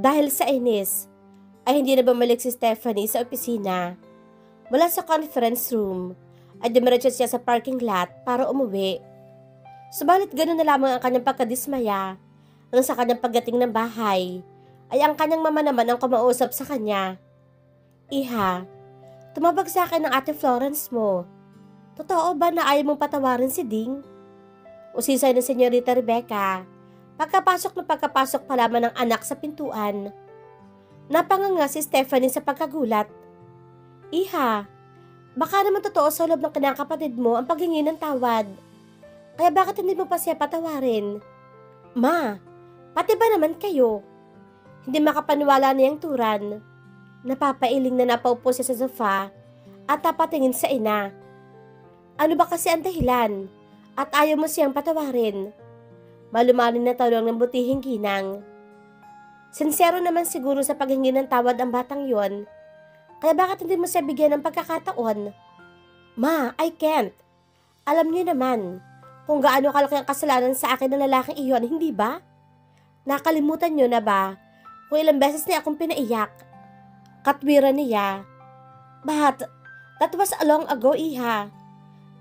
Dahil sa inis, ay hindi na bumalik si Stephanie sa opisina. Mula sa conference room, ay dumiretso siya sa parking lot para umuwi. Subalit ganoon na lamang ang kanyang pagkadismaya nang sa kanyang pagdating ng bahay, ay ang kanyang mama naman ang kumausap sa kanya. Iha, tumabag sa akin ng ate Florence mo. Totoo ba na ayaw mong patawarin si Ding? Usisay ng Senyorita Rebecca, pagkapasok pa lamang ng anak sa pintuan. Napanganga si Stephanie sa pagkagulat. Iha, baka naman totoo sa loob ng kinakapatid mo ang paghingi ng tawad. Kaya bakit hindi mo pa siya patawarin? Ma, pati ba naman kayo? Hindi makapaniwala niyang turan. Napapailing na napaupo siya sa sofa at tapatingin sa ina. Ano ba kasi ang dahilan? At ayaw mo siyang patawarin? Malumanin na tanong ng butihing ginang. Sincero naman siguro sa paghingi ng tawad ang batang yon. Kaya bakit hindi mo siya bigyan ng pagkakataon? Ma, I can't. Alam niyo naman kung gaano kalaki ang kasalanan sa akin ng lalaking iyon, hindi ba? Nakalimutan niyo na ba kung ilang beses niya akong pinaiyak? Katwiran niya. But, that was a long ago, Iha.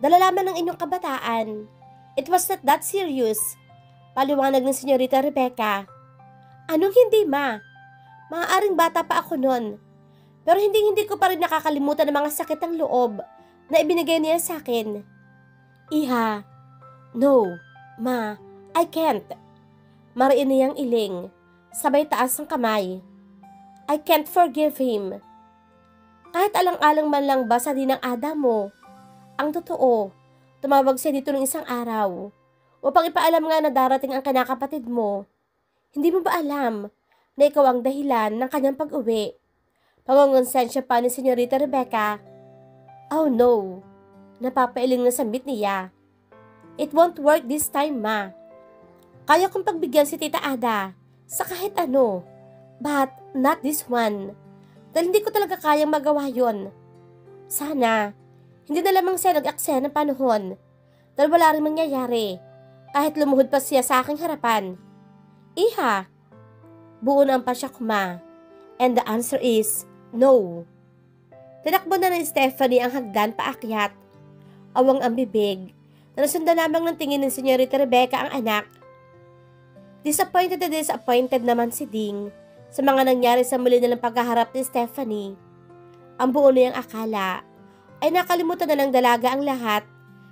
Dala lamang ng inyong kabataan. It was not that serious. Paliwanag ng Senyorita Rebecca. Anong hindi, ma? Maaaring bata pa ako noon. Pero hindi ko pa rin nakakalimutan ang mga sakit ng loob na ibinigay niya sa akin. Iha, no, ma, I can't. Mariin niyang iling, sabay taas ng kamay. I can't forgive him. Kahit alang-alang man lang ba sa dinang ada mo? Ang totoo, tumawag siya dito ng isang araw upang ipaalam nga na darating ang kinakapatid mo. Hindi mo ba alam na ikaw ang dahilan ng kanyang pag-uwi? Pangongonsensya pa ni Senyorita Rebecca. Oh no, napapailing na sambit niya. It won't work this time, ma. Kaya kong pagbigyan si Tita Ada sa kahit ano, but not this one. Dahil hindi ko talaga kayang magawa yon. Sana, hindi na lamang siya nag-aksaya ng panahon. Dahil wala rin mangyayari kahit lumuhod pa siya sa aking harapan. Iha, buo na ang pasyak, ma. And the answer is no. Tinakbo na ni Stephanie ang hagdan paakyat. Awang ang bibig, na nasundan lamang ng tingin ng Senyorita Rebecca ang anak. Disappointed na disappointed naman si Ding sa mga nangyari sa muli nilang pagkaharap ni Stephanie. Ang buo niyang akala ay nakalimutan na ng dalaga ang lahat,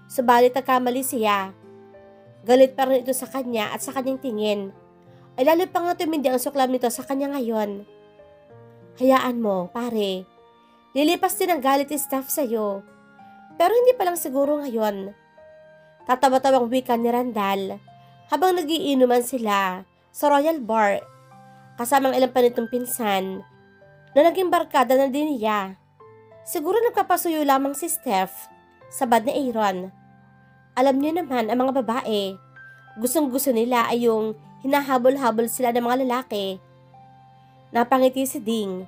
subalit nagkamali siya. Galit pa rin ito sa kanya at sa kanyang tingin. Ay lalo pa nga tumindi ang suklam nito sa kanya ngayon. Hayaan mo, pare. Lilipas din ang galit ni Steph sa'yo. Pero hindi pa lang siguro ngayon. Tatawa-tawang wika ni Randall habang nagiinuman sila sa Royal Bar kasamang ilang panitong pinsan na naging barkada na din niya. Siguro nagpapasuyo lamang si Steph sa bad ni Aaron. Alam niyo naman ang mga babae, gustong-gusto nila ay yung hinahabol-habol sila ng mga lalaki. Napangiti si Ding.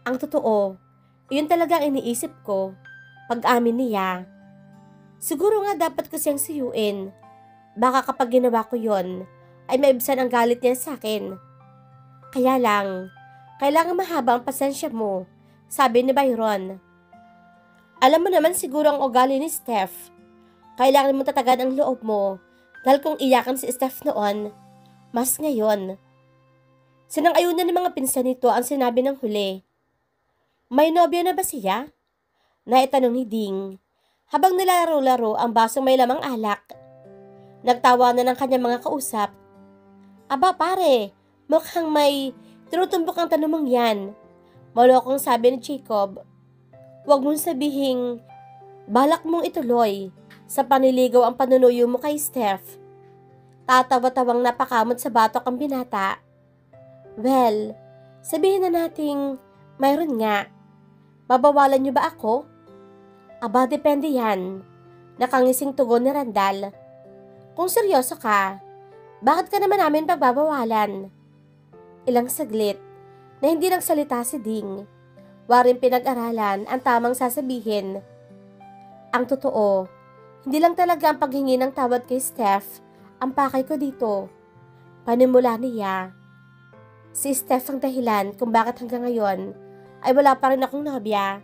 Ang totoo, iyon talaga ang iniisip ko pag-amin niya. Siguro nga dapat ko siyang suyuin. Baka kapag ginawa ko yon, ay maibsan ang galit niya sa akin. Kaya lang, kailangan mahaba ang pasensya mo, sabi ni Byron. Alam mo naman siguro ang ugali ni Steph. Kailangan mo tatagan ang loob mo dahil kung iyakan si Steph noon, mas ngayon. Sinang-ayunan ng mga pinsan nito ang sinabi ng huli. May nobyo na ba siya? Naitanong ni Ding habang nilalaro-laro ang basong may lamang alak. Nagtawa na ng kanyang mga kausap. Aba pare, mukhang may tinutumbok ang tanong mong yan. Malokong sabi ni Jacob. Huwag mong sabihing balak mong ituloy sa paniligaw ang panunuyo mo kay Steph. Tatawa-tawang napakamot sa batok ang binata. Well, sabihin na nating mayroon nga. Babawalan niyo ba ako? Aba, depende yan. Nakangising tugon ni Randall. Kung seryoso ka, bakit ka naman namin pagbabawalan? Ilang saglit na hindi nagsalita si Ding. Waring pinag-aralan ang tamang sasabihin. Ang totoo, hindi lang talaga ang paghingi ng tawad kay Steph ang pakay ko dito. Panimula niya. Si Steph ang dahilan kung bakit hanggang ngayon ay wala pa rin akong nobya.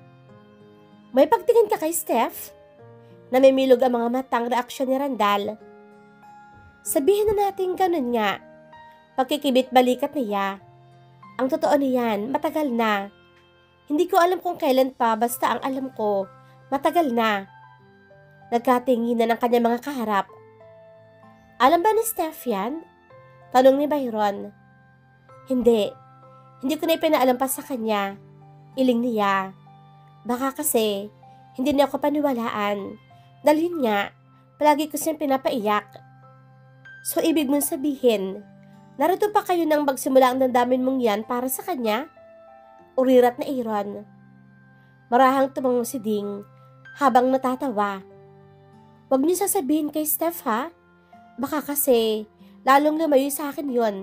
May pagtingin ka kay Steph? Namimilog ang mga matang reaksyon ni Randall. Sabihin na natin ganun nga. Pagkikibit balikat niya. Ang totoo niyan, matagal na. Hindi ko alam kung kailan pa, basta ang alam ko, matagal na. Nagkatinginan ang kanyang mga kaharap. Alam ba ni Steph yan? Tanong ni Byron. Hindi ko na ipinaalam pa sa kanya. Iling niya. Baka kasi, hindi niya ako paniwalaan. Dahil nga, palagi ko siyang pinapaiyak. So, ibig mong sabihin, narito pa kayo nang magsimula ang dandamin mong yan para sa kanya? Urirat na Aaron. Marahang tumango si Ding habang natatawa. Huwag niyo sasabihin kay Steph ha? Baka kasi lalong lumayo sa akin yon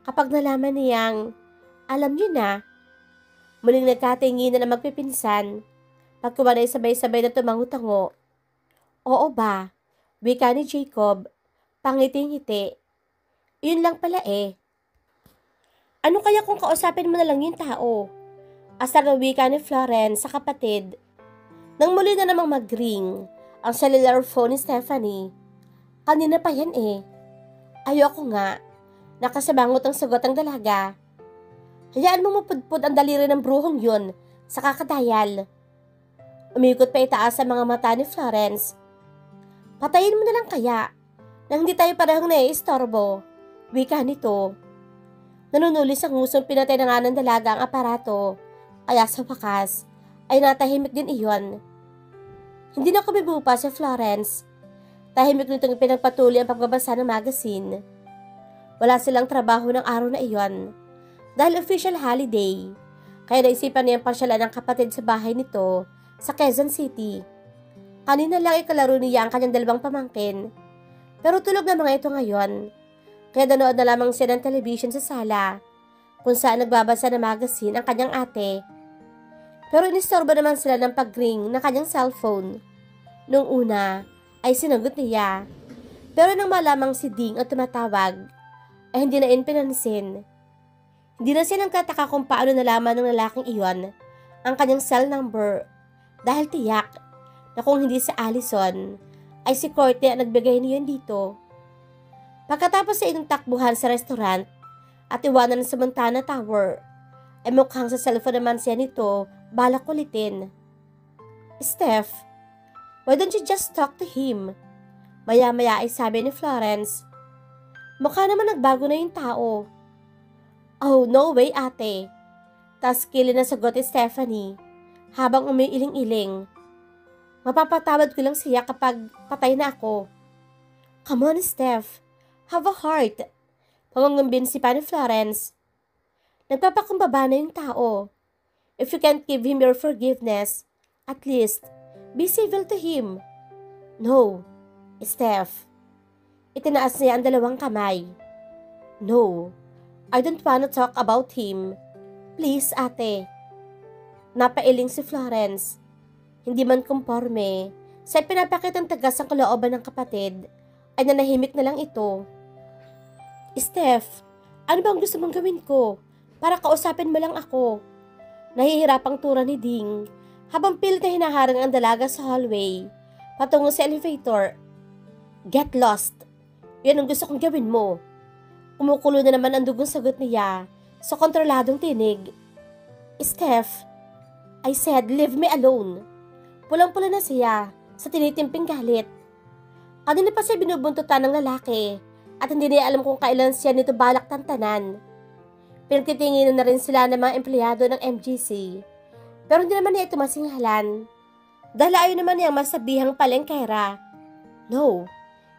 kapag nalaman niyang alam niyo na. Muling nagkatinginan na magpipinsan. Pagkumanay sabay-sabay na tumango-tango. Oo ba? Wika ni Jacob. Pangiti-ngiti. Yun lang pala eh. Ano kaya kung kausapin mo na lang yung tao? Asar na wika ni Florence sa kapatid. Nang muli na namang mag-ring ang cellular phone ni Stephanie. Kanina pa yan eh. Ayoko nga. Nakasabangot ang sagot ng dalaga. Hayaan mo mapudpud ang daliri ng bruhong yun sa kakadayal. Umikot pa itaas sa mga mata ni Florence. Patayin mo na lang kaya nang hindi tayo parehong naiistorbo. Wika nito. Nanunulis ang ngusong pinatay na nga ng dalaga ang aparato. Kaya sa wakas ay natahimik din iyon. Hindi na kumibo pa si Florence. Tahimik nitong pinagpatuloy ang pagbabasa ng magazine. Wala silang trabaho ng araw na iyon. Dahil official holiday, kaya naisipan niyang pasyalan ng kapatid sa bahay nito sa Quezon City. Kanina lang ikalaro niya ang kanyang dalawang pamangkin. Pero tulog na mga ito ngayon. Kaya nanood na lamang siya ng television sa sala, kung saan nagbabasa ng magazine ang kanyang ate. Pero inistorbo naman sila ng pag-ring ng kanyang cellphone. Noong una, ay sinagot niya. Pero nang malamang si Ding ang tumatawag, ay hindi na pinansin. Hindi na siya nagtataka kung paano nalaman ng lalaking iyon ang kanyang cell number dahil tiyak na kung hindi si Allison, ay si Courtney ang nagbigay niyon dito. Pagkatapos sa itong takbuhan sa restaurant at iwanan sa Montana Tower, ay mukhang sa cellphone naman siya nito balak kulitin. Steph, why don't you just talk to him? Maya-maya ay sabi ni Florence. Mukha naman nagbago na yung tao. Oh, no way ate. Taskili na sagot ni Stephanie habang umiiling-iling. Mapapatawad ko lang siya kapag patay na ako. Come on, Steph. Have a heart. Pangungumbinsi pa ni Florence. Nagpapakumbaba na yung tao. If you can't give him your forgiveness, at least, be civil to him. No, Steph. Itinaas niya ang dalawang kamay. No, I don't wanna talk about him. Please, ate. Napailing si Florence. Hindi man kumporme, sa pinapakitang tagas ang kalooban ng kapatid, ay nanahimik na lang ito. Steph, ano bang gusto mong gawin ko para kausapin mo lang ako? Nahihirapang tura ni Ding habang pilit na hinaharang ang dalaga sa hallway patungo sa elevator. Get lost. Yan ang gusto kong gawin mo. Kumukulo na naman ang dugong sagot niya sa kontroladong tinig. Steph, I said leave me alone. Pulang-pula na siya sa tinitimping galit. Kanina pa siya binubuntutan ng lalaki at hindi niya alam kung kailan siya nito balak tantanan. Pinagtitinginan na rin sila ng mga empleyado ng MGC. Pero hindi naman niya ito masinghalan. Dahil ayaw naman niyang masabihang palengkera. No,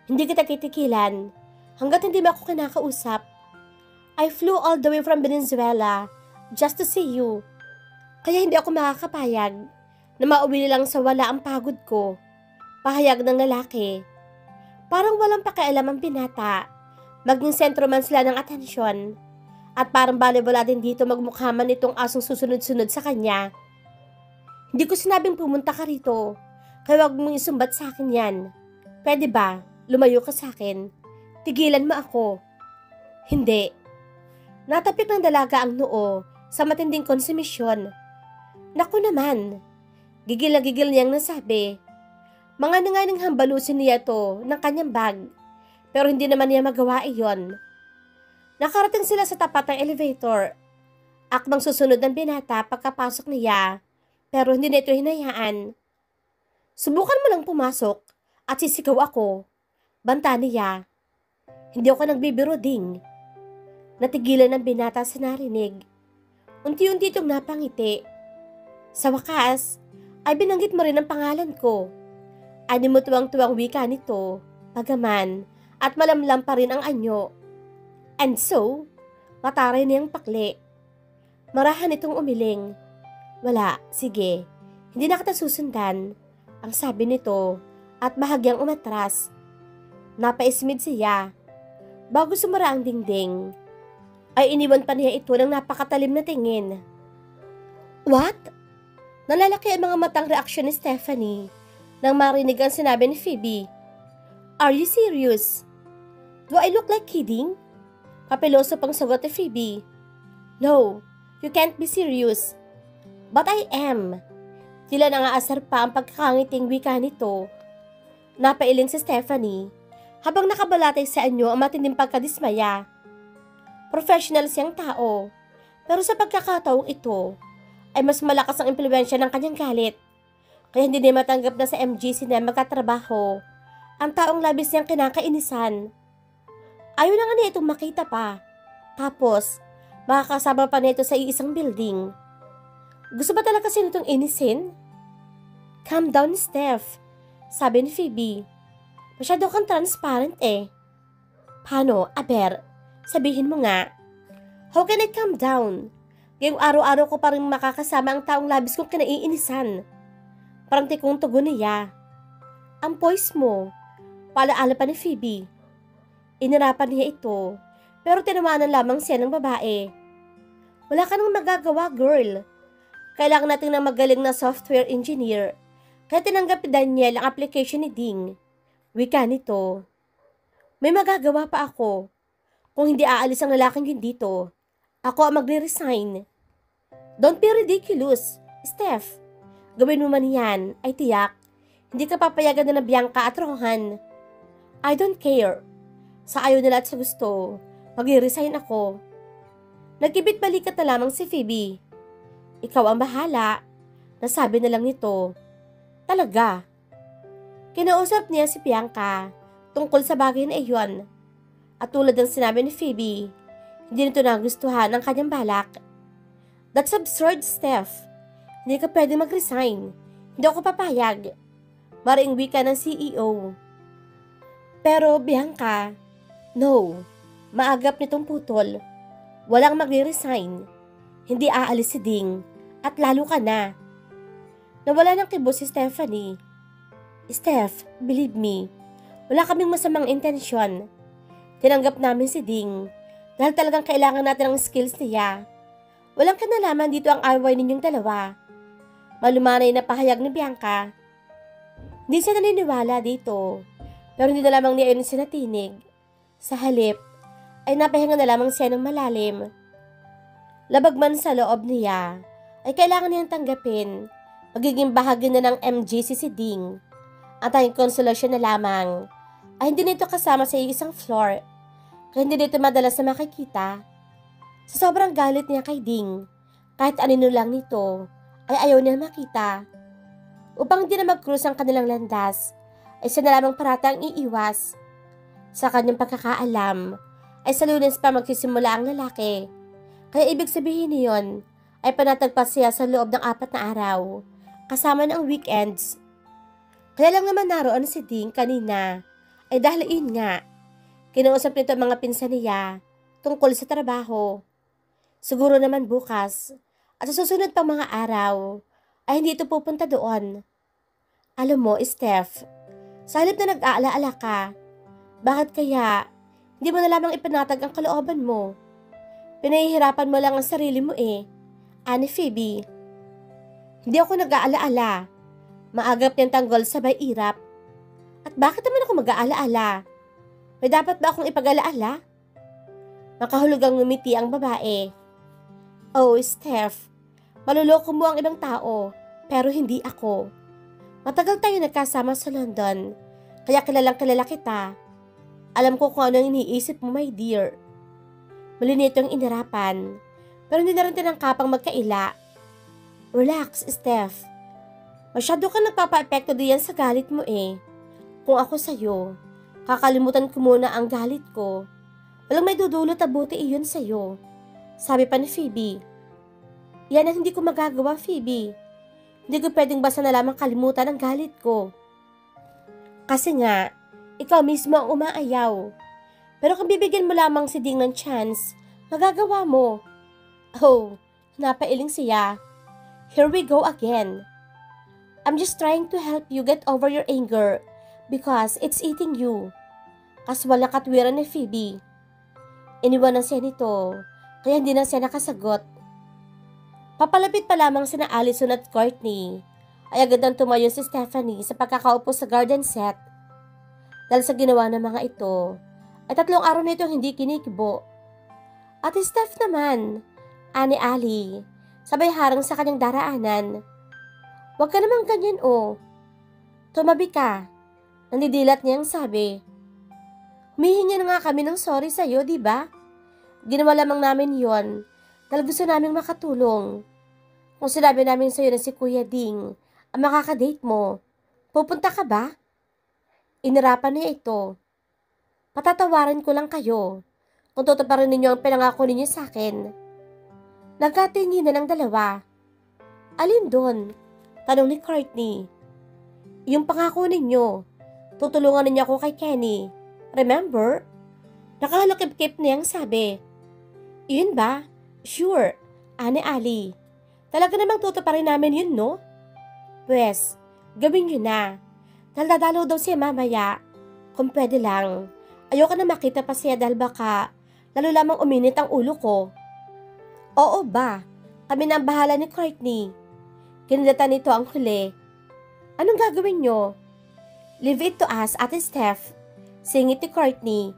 hindi kita titikilan hanggat hindi mo ako kinakausap. I flew all the way from Venezuela just to see you. Kaya hindi ako makakapayag na mauwi lang sa wala ang pagod ko. Pahayag ng lalaki. Parang walang pakialam ang binata. Maging sentro man sila ng atensyon. At parang balibala din dito magmukha man itong asong susunod-sunod sa kanya. Hindi ko sinabing pumunta ka rito. Kaya wag mong isumbat sa akin yan. Pwede ba? Lumayo ka sa akin. Tigilan mo ako. Hindi. Natapik ng dalaga ang noo sa matinding konsumisyon. Naku naman, gigil na gigil niyang nasabi. Mga nanganing hambalusin niya to ng kanyang bag, pero hindi naman niya magawa iyon. Nakarating sila sa tapat ng elevator. Akmang susunod ng binata pagkapasok niya, pero hindi na ito hinayaan. Subukan mo lang pumasok at sisigaw ako. Banta niya. Hindi ako nagbibiro ding. Natigilan ng binata sa narinig. Unti-unti itong napangiti. Sa wakas, ay binanggit mo rin ang pangalan ko. Ani mo tuwang-tuwang wika nito, pagaman, at malamlam pa rin ang anyo. And so, mataray niyang pakli. Marahan itong umiling. Wala, sige, hindi na kita susundan, ang sabi nito, at bahagyang umatras. Napaismid siya. Bago sumara ang dingding, ay iniwan pa niya ito ng napakatalim na tingin. What? Nalalaki ang mga matang reaksyon ni Stephanie nang marinig ang sinabi ni Phoebe. Are you serious? Do I look like kidding? Papiloso pang sagot ni Phoebe. No, you can't be serious. But I am. Tila nangaasar pa ang pagkakangiting wika nito. Napailing si Stephanie habang nakabalatay sa anyo ang matinding pagkadismaya. Professional siyang tao, pero sa pagkakataong ito, ay mas malakas ang impluwensya ng kanyang galit. Kaya hindi niya matanggap na sa MGC na magkatrabaho ang taong labis niyang kinakainisan. Ayaw na nga niya itong makita pa. Tapos, makakasama pa nito sa iisang building. Gusto ba talaga siya nitong inisin? Calm down, Steph, sabi ni Phoebe. Masyado kang transparent eh. Paano, Aber? Sabihin mo nga. How can I calm down? Ngayong araw-araw ko pa rin makakasama ang taong labis kong kinaiinisan. Parang tikong tugon niya. Ang voice mo, paalaala pa ni Phoebe. Inirapan niya ito, pero tinawanan lamang siya ng babae. Wala ka nang magagawa, girl. Kailangan natin ng magaling na software engineer, kaya tinanggap ni Daniel ang application ni Ding. Wika nito. May magagawa pa ako. Kung hindi aalis ang lalaking yun dito, ako ang magre-resign. Don't be ridiculous, Steph. Gawin mo man yan, ay tiyak. Hindi ka papayagan na Bianca at Rohan. I don't care. Sa ayaw nila at sa gusto, magre-resign ako. Nagkibit balikat na lamang si Phoebe. Ikaw ang bahala. Nasabi na lang nito. Talaga. Kinausap niya si Bianca tungkol sa bagay na iyon. At tulad ng sinabi ni Phoebe, hindi nito nagustuhan ang kanyang balak. That's absurd, Steph. Hindi ka pwede mag-resign. Hindi ako papayag. Maring wika ng CEO. Pero Bianca, no. Maagap nitong putol. Walang magre-resign. Hindi aalis si Ding. At lalo ka na. Nawala ng kibo si Stephanie. Steph, believe me, wala kaming masamang intensyon. Tinanggap namin si Ding dahil talagang kailangan natin ng skills niya. Walang kinalaman dito ang away ninyong dalawa. Malumanay na pahayag ni Bianca. Hindi siya naniniwala dito, pero hindi na lamang niya yun sinatinig. Sa halip, ay napahinga na lamang siya ng malalim. Labag man sa loob niya, ay kailangan niyang tanggapin. Magiging bahagi na ng MGC si Ding. At ang konsolasyon na lamang ay hindi nito kasama sa isang floor, kaya hindi nito madalas na makikita. Sa sobrang galit niya kay Ding, kahit anino lang nito, ay ayaw niya makita. Upang hindi na mag-cruise ang kanilang landas, ay siya na lamang paratang iiwas. Sa kanyang pagkakaalam, ay sa Lunes pa magsisimula ang lalaki. Kaya ibig sabihin niyon, ay panatagpas siya sa loob ng 4 na araw, kasama ng weekends. Kaya lang naman naroon si Ding kanina, ay dahil nga, kinausap nito ang mga pinsan niya tungkol sa trabaho. Siguro naman bukas at sa susunod pang mga araw ay hindi ito pupunta doon. Alam mo, Steph, sa halip na nag-aalaala ka, bakit kaya hindi mo na lamang ipanatag ang kalooban mo? Pinahihirapan mo lang ang sarili mo eh. Ani Phoebe. Hindi ako nag-aalaala. Maagap niyang tanggol sabay irap. At bakit naman ako mag-aalaala? May dapat ba akong ipag-alaala? Makahulugang ngumiti ang babae. Oh, Steph, maluloko mo ang ibang tao, pero hindi ako. Matagal tayo nagkasama sa London, kaya kilalang kilala kita. Alam ko kung ano ang iniisip mo, my dear. Muli nito ang inarapan, pero hindi na rin tinangkapang magkaila. Relax, Steph. Masyado kang nagpapa-epekto diyan sa galit mo eh. Kung ako sa'yo, kakalimutan ko muna ang galit ko. Walang may dudulot na buti iyon sa'yo. Sabi pa ni Phoebe. Yan ang hindi ko magagawa, Phoebe. Hindi ko pwedeng basta na lamang kalimutan ang galit ko. Kasi nga, ikaw mismo ang umaayaw. Pero kung bibigyan mo lamang si Ding ng chance, magagawa mo. Oh, napailing siya. Here we go again. I'm just trying to help you get over your anger because it's eating you. Kaswal na katwiran ni Phoebe. Iniwanan siya nito, kaya hindi na siya nakasagot. Papalapit pa lamang sina Allison at Courtney, ay agad nang tumayo si Stephanie sa pagkakaupo sa garden set. Dahil sa ginawa ng mga ito, ay 3 araw na itong hindi kinikibo. At Steph naman, ani Ali, sabay harang sa kanyang daraanan. Huwag ka naman ganyan oh. Tumabi ka. Nandidilat niyang sabi. Humihingi na nga kami ng sorry sa'yo, di ba? Ginawa lamang namin yon dahil gusto naming makatulong. Kung sinabi namin sa'yo na si Kuya Ding ang makakadate mo, pupunta ka ba? Inirapan niya ito. Patatawarin ko lang kayo kung tutuparin ninyo ang pinangako ninyo sa akin. Nagkatingin na ng dalawa. Alin doon? Tanong ni Courtney. Yung pangako ninyo, tutulungan ninyo ako kay Kenny. Remember? Nakahalakip-kip niyang sabi. Iyon ba? Sure, ani Ali. Talaga namang tutuparin namin yun, no? Pwes, gawin nyo na. Dahil dadalaw daw siya mamaya. Kung pwede lang, ayoko na makita pa siya dahil baka lalo lamang uminit ang ulo ko. Oo ba? Kami na ang bahala ni Courtney. Kinilatan nito ang huli. Anong gagawin nyo? Leave it to us, Ate Steph. Singit ni Courtney.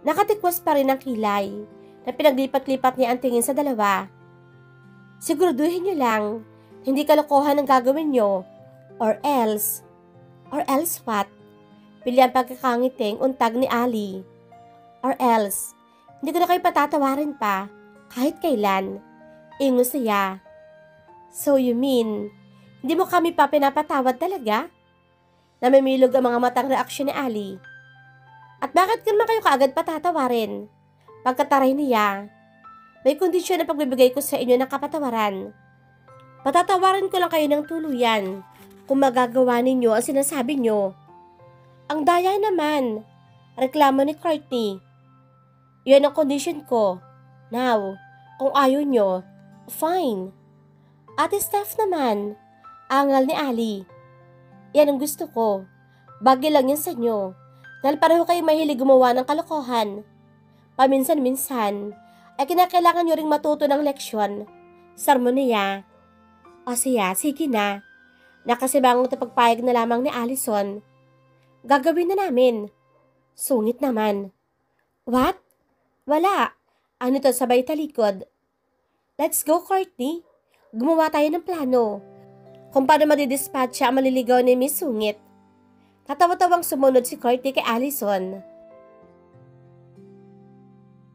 Nakatikwas pa rin ang kilay na pinaglipat-lipat niya ang tingin sa dalawa. Siguraduhin nyo lang, hindi kalokohan ang gagawin nyo. Or else what? Pili ang pagkakangiting untag ni Ali. Or else, hindi ko na kayo patatawarin pa, kahit kailan. Ingos siya. So you mean, hindi mo kami pa pinapatawad talaga? Namimilog ang mga matang reaksyon ni Ali. At bakit naman kayo kaagad patatawarin? Pagkataray niya, may kondisyon na pagbibigay ko sa inyo ng kapatawaran. Patatawarin ko lang kayo ng tuluyan kung magagawa ninyo ang sinasabi nyo. Ang daya naman, reklamo ni Courtney. Yan ang kondisyon ko. Now, kung ayaw nyo, fine. Ate Steph naman, angal ni Ali. Yan ang gusto ko. Bagay lang yan sa inyo. Dahil pareho kayo mahilig gumawa ng kalokohan. Paminsan-minsan, ay kinakailangan nyo ring matuto ng leksyon. Sermon niya. O siya, sige na. Nakasibangong pagpayag na lamang ni Allison. Gagawin na namin. Sungit naman. What? Wala. Ano to sabay talikod? Let's go, Courtney. Gumawa tayo ng plano. Kung paano madidispatcha ang maliligaw ni Miss Sungit. Tatawa-tawang sumunod si Courtney kay Allison.